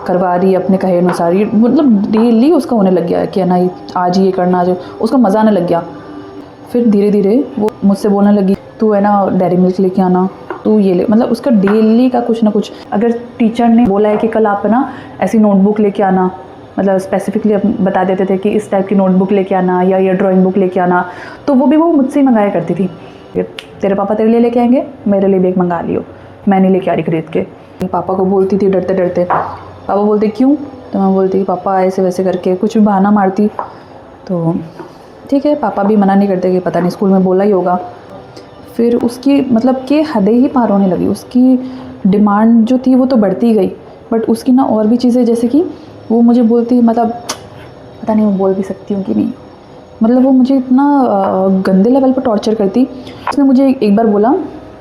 करवा रही है अपने कहे अनुसार। ये मतलब डेली उसका होने लग गया कि है ना आज ये करना, आज उसका मज़ा आने लग गया। फिर धीरे धीरे वो मुझसे बोलने लगी, तू है ना डेयरी मिल्क लेके आना, तू ये ले। मतलब उसका डेली का कुछ ना कुछ, अगर टीचर ने बोला है कि कल आप ना ऐसी नोटबुक लेके आना, मतलब स्पेसिफिकली बता देते थे कि इस टाइप की नोटबुक लेके आना या ये ड्राइंग बुक लेके आना, तो वो भी वो मुझसे ही मंगाया करती थी। तेरे पापा तेरे लिए लेके आएंगे, मेरे लिए भी एक मंगा लियो, मैं नहीं लेके आ रही खरीद के। पापा को बोलती थी डरते डरते। पापा बोलते क्यों, तो मैं बोलती पापा ऐसे वैसे करके कुछ भी बहाना मारती। तो ठीक है, पापा भी मना नहीं करते कि पता नहीं स्कूल में बोला ही होगा। फिर उसकी मतलब कि हदें ही पार होने लगी। उसकी डिमांड जो थी वो तो बढ़ती गई, बट उसकी ना और भी चीज़ें, जैसे कि वो मुझे बोलती, मतलब पता नहीं मैं बोल भी सकती हूँ कि नहीं, मतलब वो मुझे इतना गंदे लेवल पर टॉर्चर करती। उसने मुझे एक बार बोला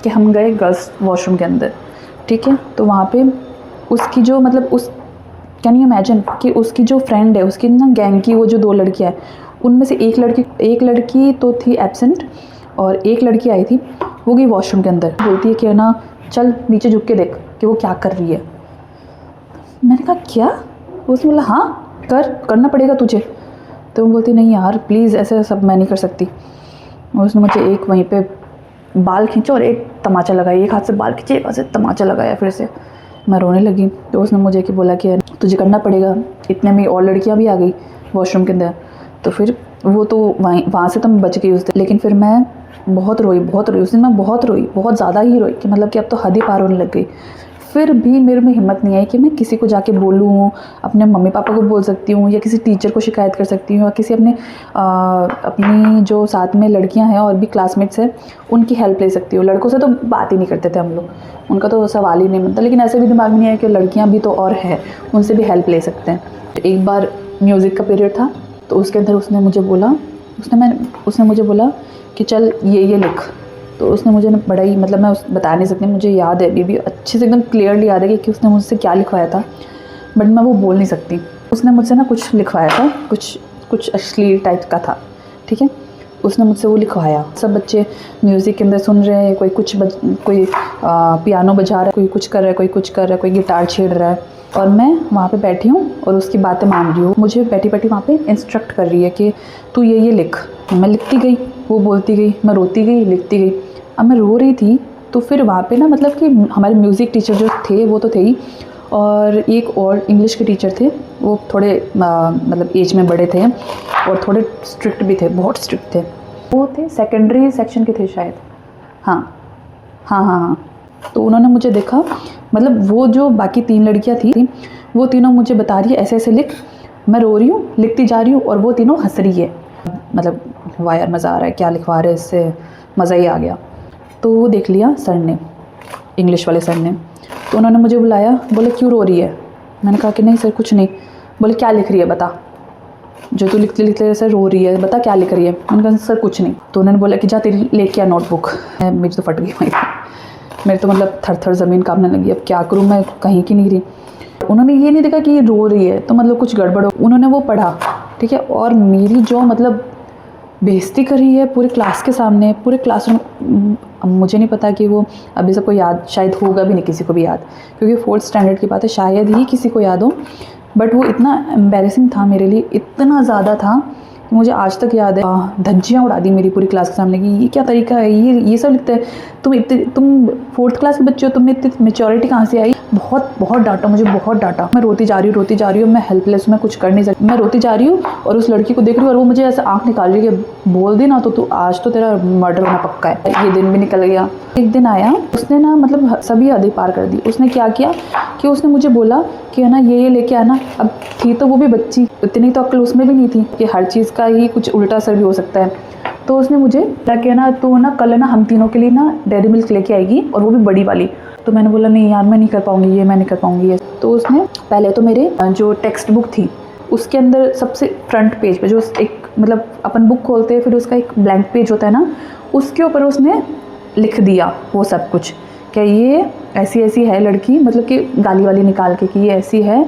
कि हम गए गर्ल्स वॉशरूम के अंदर, ठीक है, तो वहाँ पे उसकी जो मतलब उस कैन यू इमेजिन कि उसकी जो फ्रेंड है, उसकी ना गैंग की वो जो 2 लड़कियाँ हैं, उनमें से एक लड़की तो थी एब्सेंट और एक लड़की आई थी, वो गई वॉशरूम के अंदर। बोलती है कि ना चल नीचे झुक के देख कि वो क्या कर रही है। मैंने कहा क्या? उसने बोला हाँ करना पड़ेगा तुझे। तो वो बोलती नहीं यार प्लीज़, ऐसे सब मैं नहीं कर सकती। और उसने मुझे एक वहीं पे बाल खींचा और एक तमाचा लगाया, एक हाथ से बाल खींचे एक हाथ से तमाचा लगाया। फिर से मैं रोने लगी। तो उसने मुझे कि बोला कि तुझे करना पड़ेगा। इतने में और लड़कियां भी आ गई वॉशरूम के अंदर। तो फिर वो तो वहाँ से तो मैं बच गई उस दिन, लेकिन फिर मैं बहुत रोई उस दिन। मैं बहुत रोई, बहुत ज़्यादा ही रोई कि मतलब कि अब तो हद ही पार होने लग गई। फिर भी मेरे में हिम्मत नहीं आई कि मैं किसी को जाके बोलूँ। अपने मम्मी पापा को बोल सकती हूँ या किसी टीचर को शिकायत कर सकती हूँ या किसी अपनी जो साथ में लड़कियां हैं और भी क्लासमेट्स हैं उनकी हेल्प ले सकती हूँ। लड़कों से तो बात ही नहीं करते थे हम लोग, उनका तो सवाल ही नहीं बनता। लेकिन ऐसे भी दिमाग में नहीं आया कि लड़कियाँ भी तो और है, उनसे भी हेल्प ले सकते हैं। एक बार म्यूज़िक का पीरियड था, तो उसके अंदर उसने मुझे बोला कि चल ये लिख। तो उसने मुझे बड़ा ही, मतलब मैं बता नहीं सकती, मुझे याद है अभी भी अच्छे से एकदम क्लियरली याद है कि उसने मुझसे क्या लिखवाया था, बट मैं वो बोल नहीं सकती। उसने मुझसे ना कुछ लिखवाया था, कुछ अश्लील टाइप का था, ठीक है। उसने मुझसे वो लिखवाया। सब बच्चे म्यूज़िक के अंदर सुन रहे हैं, कोई पियानो बजा रहा है, कोई कुछ कर रहा है, कोई गिटार छेड़ रहा है, और मैं वहाँ पे बैठी हूँ और उसकी बातें मान रही हूँ। मुझे बैठी वहाँ पे इंस्ट्रक्ट कर रही है कि तू ये लिख। मैं लिखती गई, वो बोलती गई, मैं रोती गई, लिखती गई। अब मैं रो रही थी तो फिर वहाँ पे ना, मतलब कि हमारे म्यूज़िक टीचर जो थे वो तो थे ही, और एक और इंग्लिश के टीचर थे। वो थोड़े मतलब एज में बड़े थे और थोड़े स्ट्रिक्ट भी थे, बहुत स्ट्रिक्ट थे। वो थे सेकेंडरी सेक्शन के थे शायद, हाँ। तो उन्होंने मुझे देखा, मतलब वो जो बाकी 3 लड़कियां थी वो तीनों मुझे बता रही है ऐसे ऐसे लिख। मैं रो रही हूँ, लिखती जा रही हूँ, और वो तीनों हंस रही है। मतलब वाह यार मज़ा आ रहा है, क्या लिखवा रहे, इससे मज़ा ही आ गया। तो वो देख लिया सर ने, इंग्लिश वाले सर ने। तो उन्होंने मुझे बुलाया, बोले क्यों रो रही है? मैंने कहा कि नहीं सर कुछ नहीं। बोले क्या लिख रही है बता, जो तू लिखते सर रो रही है, बता क्या लिख रही है। मैंने कहा सर कुछ नहीं। तो उन्होंने बोला कि जा तेरी लेके आ नोटबुक। मेरी तो फट गई वहीं, मेरे तो मतलब थर ज़मीन कांपने लगी। अब क्या करूँ, मैं कहीं की नहीं रही। उन्होंने ये नहीं देखा कि ये रो रही है तो मतलब कुछ गड़बड़ हो। उन्होंने वो पढ़ा, ठीक है, और मेरी जो मतलब बेइज्जती करी है पूरे क्लास के सामने, पूरे क्लासरूम। मुझे नहीं पता कि वो अभी सबको याद शायद होगा भी नहीं किसी को भी याद, क्योंकि 4th स्टैंडर्ड की बात है, शायद ही किसी को याद हो। बट वो इतना एम्बैरेसिंग था मेरे लिए, इतना ज़्यादा था कि मुझे आज तक याद है। धज्जियाँ उड़ा दी मेरी पूरी क्लास के सामने कि ये क्या तरीका है, ये सब लिखते हैं। तुम 4th क्लास के बच्चे हो, तुम्हें इतनी मेच्योरिटी कहाँ से आई? बहुत डांटा, मुझे बहुत डांटा। मैं रोती जा रही हूँ, मैं हेल्पलेस, मैं कुछ कर नहीं सकती। मैं रोती जा रही हूँ और उस लड़की को देख रही हूँ और वो मुझे ऐसे आँख निकाल रही है कि बोल दी ना तो तू आज तो तेरा मर्डर होना पक्का है। ये दिन भी निकल गया। एक दिन आया, उसने ना मतलब सभी हदें पार कर दी। उसने क्या किया कि उसने मुझे बोला कि है ना ये लेके आना। अब थी तो वो भी बच्ची, इतनी तो अक्ल उसमें भी नहीं थी कि हर चीज़ का ही कुछ उल्टा असर भी हो सकता है। तो उसने मुझे क्या किया ना, तो ना कल ना हम तीनों के लिए ना डेयरी मिल्क लेके आएगी, और वो भी बड़ी वाली। तो मैंने बोला नहीं यार मैं नहीं कर पाऊँगी, मैं नहीं कर पाऊँगी ये। तो उसने पहले तो मेरे जो टेक्स्ट बुक थी उसके अंदर सबसे फ्रंट पेज पे जो एक मतलब अपन बुक खोलते हैं फिर उसका एक ब्लैंक पेज होता है ना, उसके ऊपर उसने लिख दिया वो सब कुछ, क्या ये ऐसी है लड़की, मतलब कि गाली वाली निकाल के कि ये ऐसी है,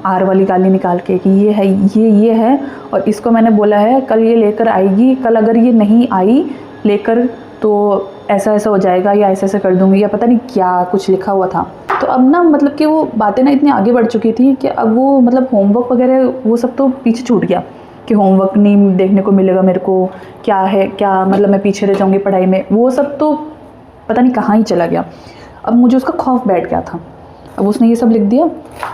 आर वाली गाली निकाल के कि ये है, ये है, और इसको मैंने बोला है कल ये लेकर आएगी, कल अगर ये नहीं आई लेकर तो ऐसा ऐसा हो जाएगा या ऐसा ऐसा कर दूँगी, या पता नहीं क्या कुछ लिखा हुआ था। तो अब ना मतलब कि वो बातें ना इतनी आगे बढ़ चुकी थी कि अब वो मतलब होमवर्क वगैरह वो सब तो पीछे छूट गया कि होमवर्क नहीं देखने को मिलेगा मेरे को, क्या है क्या, मतलब मैं पीछे रह जाऊँगी पढ़ाई में, वो सब तो पता नहीं कहाँ ही चला गया। अब मुझे उसका खौफ बैठ गया था। अब उसने ये सब लिख दिया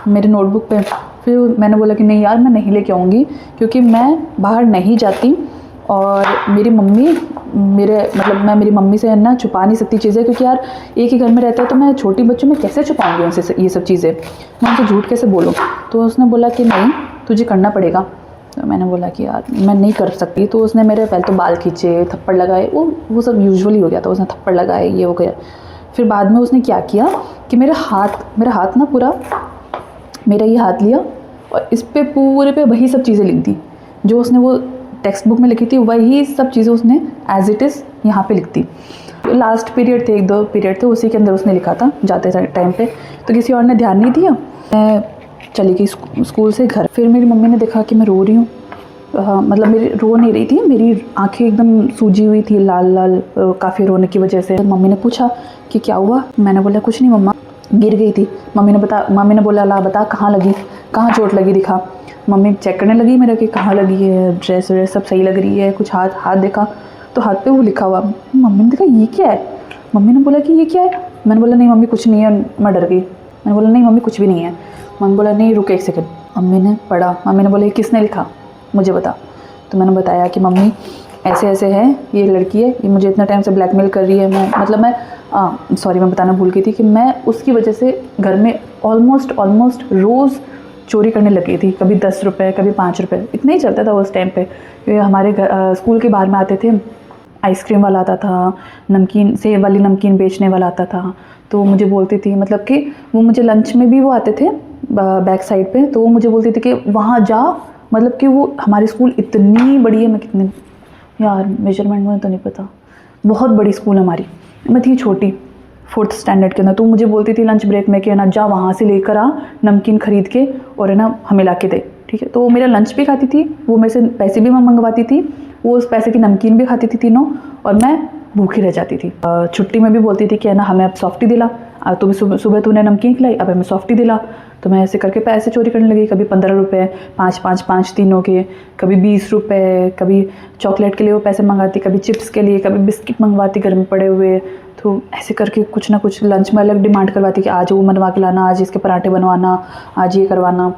मेरे नोटबुक पे। फिर मैंने बोला कि नहीं यार, मैं नहीं लेके आऊँगी, क्योंकि मैं बाहर नहीं जाती और मेरी मम्मी मैं मेरी मम्मी से ना छुपा नहीं सकती चीज़ें, क्योंकि यार एक ही घर में रहता है तो मैं छोटी बच्चों में कैसे छुपाऊँगी उनसे ये सब चीज़ें, मैं उनसे झूठ कैसे बोलूँ। तो उसने बोला कि नहीं, तुझे करना पड़ेगा। तो मैंने बोला कि यार मैं नहीं कर सकती। तो उसने मेरे पहले तो बाल खींचे, थप्पड़ लगाए, वो सब यूजुअली हो गया था, उसने थप्पड़ लगाए, ये हो गया। फिर बाद में उसने क्या किया कि मेरा हाथ ना पूरा, मेरा ये हाथ लिया और इस पे पूरे पे वही सब चीज़ें लिख दी जो उसने वो टेक्स्ट बुक में लिखी थी, वही सब चीज़ें उसने एज इट इज़ यहाँ पे लिख दी। लास्ट पीरियड थे, 1-2 पीरियड थे, उसी के अंदर उसने लिखा था जाते टाइम पे। तो किसी और ने ध्यान नहीं दिया। मैं चली गई स्कूल से घर। फिर मेरी मम्मी ने देखा कि मैं रो रही हूँ। मतलब मेरी रो नहीं रही थी, मेरी आंखें एकदम सूजी हुई थी, लाल लाल, काफ़ी रोने की वजह से। मम्मी ने पूछा कि क्या हुआ। मैंने बोला कुछ नहीं मम्मा, गिर गई थी। मम्मी ने बोला ला बता कहाँ लगी, कहाँ चोट लगी, दिखा। मम्मी चेक करने लगी मेरा कि कहाँ लगी है, ड्रेस व्रेस सब सही लग रही है, कुछ हाथ देखा तो हाथ पे वो लिखा हुआ। मम्मी ने देखा ये क्या है। मम्मी ने बोला कि ये क्या है। मैंने बोला नहीं मम्मी कुछ नहीं है, मैं डर गई। मैंने बोला नहीं मम्मी कुछ भी नहीं है। मम्मी बोला नहीं रुक 1 सेकंड। मम्मी ने पढ़ा। मम्मी ने बोला किसने लिखा, मुझे बता। तो मैंने बताया कि मम्मी ऐसे ऐसे है, ये लड़की है, ये मुझे इतना टाइम से ब्लैकमेल कर रही है। मैं बताना भूल गई थी कि मैं उसकी वजह से घर में ऑलमोस्ट रोज़ चोरी करने लगी थी। कभी 10 रुपये, कभी 5 रुपये, इतना ही चलता था उस टाइम पे। ये हमारे घर स्कूल के बाहर में आते थे, आइसक्रीम वाला आता था, नमकीन, सेब वाली नमकीन बेचने वाला आता था। तो मुझे बोलती थी, मतलब कि वो मुझे लंच में भी वो आते थे बैक साइड पे, तो वो मुझे बोलती थी कि वहाँ जा, मतलब कि वो हमारी स्कूल इतनी बड़ी है, मैं कितनी यार मेजरमेंट में तो नहीं पता, बहुत बड़ी स्कूल हमारी। मैं थी छोटी 4th स्टैंडर्ड के अंदर। तो मुझे बोलती थी लंच ब्रेक में कि है ना जा वहाँ से लेकर आ नमकीन खरीद के और है ना हमें ला के दे, ठीक है। तो वो मेरा लंच भी खाती थी, वो मेरे से पैसे भी मैं मंगवाती थी, वो उस पैसे की नमकीन भी खाती थी तीनों, और मैं भूखी रह जाती थी। छुट्टी में भी बोलती थी कि है ना हमें अब सॉफ्टी दिला, तो सुबह तूने नमकीन खिलाई, अब हमें सॉफ्टी दिला। तो मैं ऐसे करके पैसे चोरी करने लगी, कभी 15 रुपये, 5 तीनों के, कभी 20 रुपये, कभी चॉकलेट के लिए वो पैसे मंगाती, कभी चिप्स के लिए, कभी बिस्किट मंगवाती घर में पड़े हुए। तो ऐसे करके कुछ ना कुछ लंच में अलग डिमांड करवाती कि आज वो बनवा के लाना, आज इसके पराठे बनवाना, आज ये करवाना।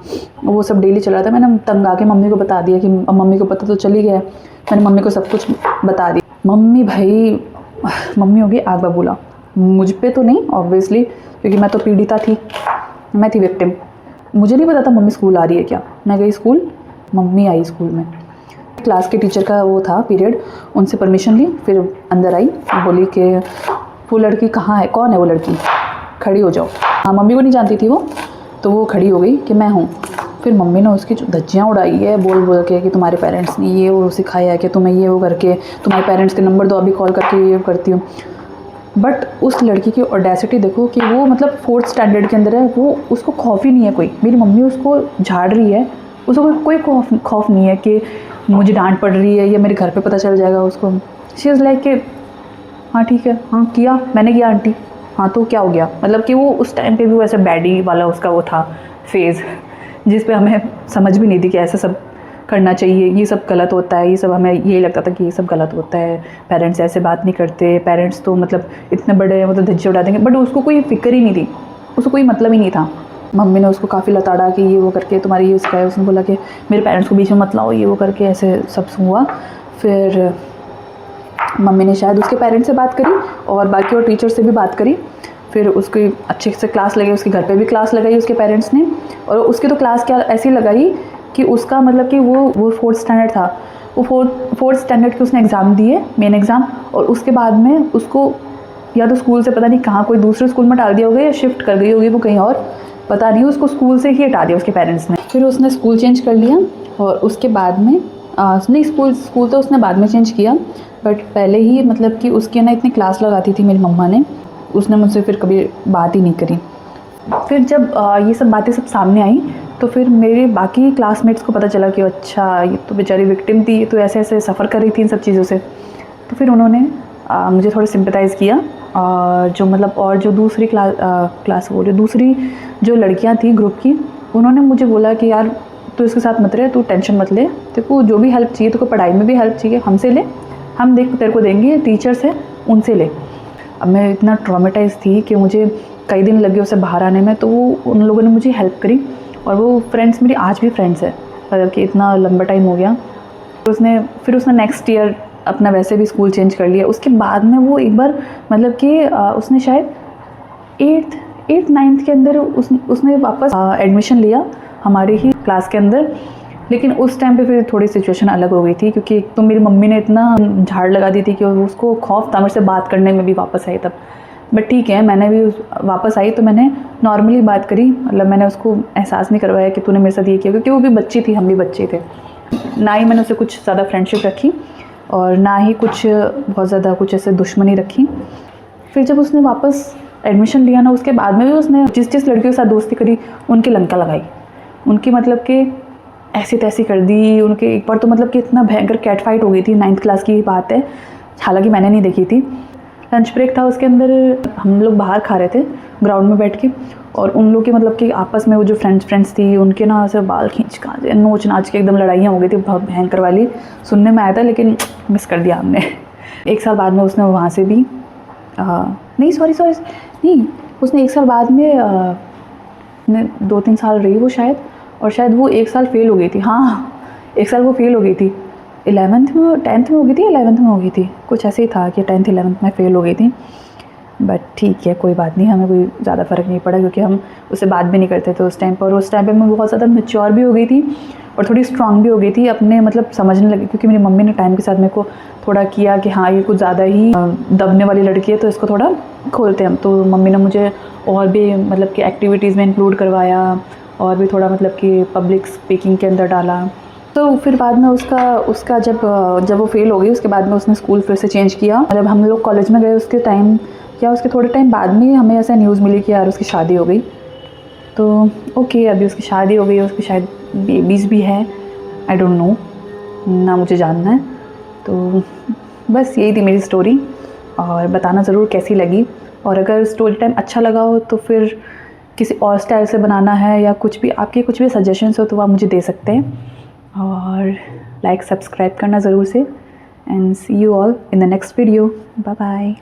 वो सब डेली चल रहा था। मैंने तंग आके मम्मी को बता दिया कि मम्मी को पता तो चल ही गया। मैंने मम्मी को सब कुछ बता दिया। मम्मी हो गई आग बबूला। मुझ पे तो नहीं ऑब्वियसली, क्योंकि मैं तो पीड़िता थी, मैं थी विक्टिम। मुझे नहीं पता था मम्मी स्कूल आ रही है क्या। मैं गई स्कूल, मम्मी आई स्कूल में। क्लास के टीचर का वो था पीरियड, उनसे परमिशन ली, फिर अंदर आई, बोली कि वो लड़की कहाँ है, कौन है वो लड़की, खड़ी हो जाओ। हाँ मम्मी को नहीं जानती थी वो, तो वो खड़ी हो गई कि मैं हूँ। फिर मम्मी ने उसकी जो धज्जियाँ उड़ाई है बोल के कि तुम्हारे पेरेंट्स ने ये वो सिखाया है कि तुम्हें ये वो करके, तुम्हारे पेरेंट्स के नंबर दो, अभी कॉल करके ये करती हूँ। बट उस लड़की की ऑडेसिटी देखो कि वो मतलब 4th स्टैंडर्ड के अंदर है, वो उसको खौफ ही नहीं है कोई। मेरी मम्मी उसको झाड़ रही है, उसको कोई खौफ नहीं है कि मुझे डांट पड़ रही है या मेरे घर पे पता चल जाएगा उसको। शी इज़ लाइक कि हाँ ठीक है, हाँ किया मैंने किया आंटी, हाँ तो क्या हो गया। मतलब कि वो उस टाइम पे भी वैसे बैडी वाला उसका वो था फेज़, जिस पे हमें समझ भी नहीं थी कि ऐसा सब करना चाहिए, ये सब गलत होता है, ये सब हमें यही लगता था कि ये सब गलत होता है, पेरेंट्स ऐसे बात नहीं करते, पेरेंट्स तो मतलब इतने बड़े मतलब धज्जे उड़ा देंगे। बट उसको कोई फिक्र ही नहीं थी, उसको कोई मतलब ही नहीं था। मम्मी ने उसको काफ़ी लताड़ा कि ये वो करके तुम्हारी ये उसका है। उसने बोला कि मेरे पेरेंट्स को बीच में मत लाओ, ये वो करके ऐसे सब हुआ। फिर मम्मी ने शायद उसके पेरेंट्स से बात करी और बाकी और टीचर से भी बात करी। फिर उसकी अच्छे से क्लास लगाई, उसके घर पे भी क्लास लगाई उसके पेरेंट्स ने। और उसकी तो क्लास क्या ऐसी लगाई कि उसका मतलब कि वो 4th स्टैंडर्ड था, वो 4th स्टैंडर्ड के उसने एग्ज़ाम दिए, मेन एग्ज़ाम। और उसके बाद में उसको या तो स्कूल से पता नहीं कहाँ कोई दूसरे स्कूल में डाल दिया होगा या शिफ्ट कर गई होगी वो कहीं और, पता नहीं, उसको स्कूल से ही हटा दिया उसके पेरेंट्स ने। फिर उसने स्कूल चेंज कर लिया और उसके बाद में नहीं, स्कूल तो उसने बाद में चेंज किया, बट पहले ही मतलब कि उसकी ना इतनी क्लास लगाती थी मेरी मम्मा ने, उसने मुझसे फिर कभी बात ही नहीं करी। फिर जब ये सब बातें सब सामने आई तो फिर मेरे बाकी क्लासमेट्स को पता चला कि अच्छा ये तो बेचारी विक्टिम थी, ये तो ऐसे ऐसे सफ़र कर रही थी इन सब चीज़ों से। तो फिर उन्होंने मुझे थोड़ा सिंपथाइज़ किया। और जो मतलब और जो दूसरी क्लास वो जो दूसरी जो लड़कियां थी ग्रुप की, उन्होंने मुझे बोला कि यार तू इसके साथ मत रहे, तू टेंशन मत ले, तेरे को जो भी हेल्प चाहिए, तेरे को पढ़ाई में भी हेल्प चाहिए हमसे ले, हम देख तेरे को देंगे, टीचर्स है उनसे ले। अब मैं इतना ट्रॉमेटाइज़ थी कि मुझे कई दिन लगे उसे बाहर आने में, तो उन लोगों ने मुझे हेल्प करी। और वो फ्रेंड्स मेरी आज भी फ्रेंड्स है, मतलब कि इतना लंबा टाइम हो गया। फिर उसने नेक्स्ट ईयर अपना वैसे भी स्कूल चेंज कर लिया। उसके बाद में वो एक बार मतलब कि उसने शायद 8th 9th के अंदर उसने वापस एडमिशन लिया हमारे ही क्लास के अंदर। लेकिन उस टाइम पे फिर थोड़ी सिचुएशन अलग हो गई थी, क्योंकि एक तो मेरी मम्मी ने इतना झाड़ लगा दी थी कि उसको खौफ था मेरे से बात करने में भी वापस आई तब। बट ठीक है, मैंने भी वापस आई तो मैंने नॉर्मली बात करी, मतलब मैंने उसको एहसास नहीं करवाया कि तूने मेरे साथ ये किया, क्योंकि वो भी बच्ची थी, हम भी बच्चे थे। ना ही मैंने उससे कुछ ज़्यादा फ्रेंडशिप रखी और ना ही कुछ बहुत ज़्यादा कुछ ऐसे दुश्मनी रखी। फिर जब उसने वापस एडमिशन लिया ना, उसके बाद में भी उसने जिस लड़कियों के साथ दोस्ती करी उनकी लंका लगाई, उनकी मतलब कि ऐसी तैसी कर दी। उनके एक बार तो मतलब कि इतना भयंकर कैट फाइट हो गई थी, 9th क्लास की बात है, हालांकि मैंने नहीं देखी थी। लंच ब्रेक था, उसके अंदर हम लोग बाहर खा रहे थे ग्राउंड में बैठ के, और उन लोग के मतलब कि आपस में वो जो फ्रेंड्स थी उनके ना ऐसे बाल खींच खा नोच नाच के एकदम लड़ाइयाँ हो गई थी, बहुत भयंकर वाली। सुनने में आया था लेकिन मिस कर दिया हमने। 1 साल बाद में उसने वहाँ से भी नहीं सॉरी नहीं, उसने 1 साल बाद में 2-3 साल रही वो शायद, और शायद वो 1 साल फेल हो गई थी। हाँ, 1 साल वो फेल हो गई थी, 10th में हो गई थी, 11th में हो गई थी, कुछ ऐसे ही था कि 10th 11th में फेल हो गई थी। बट ठीक है, कोई बात नहीं, हमें कोई ज़्यादा फ़र्क नहीं पड़ा, क्योंकि हम उससे बात भी नहीं करते थे उस टाइम पर। उस टाइम पर मैं बहुत ज़्यादा मैच्योर भी हो गई थी और थोड़ी स्ट्रांग भी हो गई थी, अपने मतलब समझने लगी, क्योंकि मेरी मम्मी ने टाइम के साथ मेरे को थोड़ा किया कि हाँ ये कुछ ज़्यादा ही दबने वाली लड़की है, तो इसको थोड़ा खोलते हैं हम। तो मम्मी ने मुझे और भी मतलब कि एक्टिविटीज़ में इंक्लूड करवाया, और भी थोड़ा मतलब कि पब्लिक स्पीकिंग के अंदर डाला। तो फिर बाद में उसका जब वो फेल हो गई, उसके बाद में उसने स्कूल फिर से चेंज किया। मतलब हम लोग कॉलेज में गए उसके टाइम या उसके थोड़े टाइम बाद में हमें ऐसा न्यूज़ मिली कि यार उसकी शादी हो गई। तो ओके, अभी उसकी शादी हो गई है, उसकी शायद बेबीज़ भी है, आई डोंट नो, ना मुझे जानना है। तो बस यही थी मेरी स्टोरी, और बताना ज़रूर कैसी लगी। और अगर स्टोरी टाइम अच्छा लगा हो तो फिर किसी और स्टाइल से बनाना है या कुछ भी आपके कुछ भी सजेशंस हो तो आप मुझे दे सकते हैं। और लाइक सब्सक्राइब करना ज़रूर से। And see you all in the next video. Bye bye.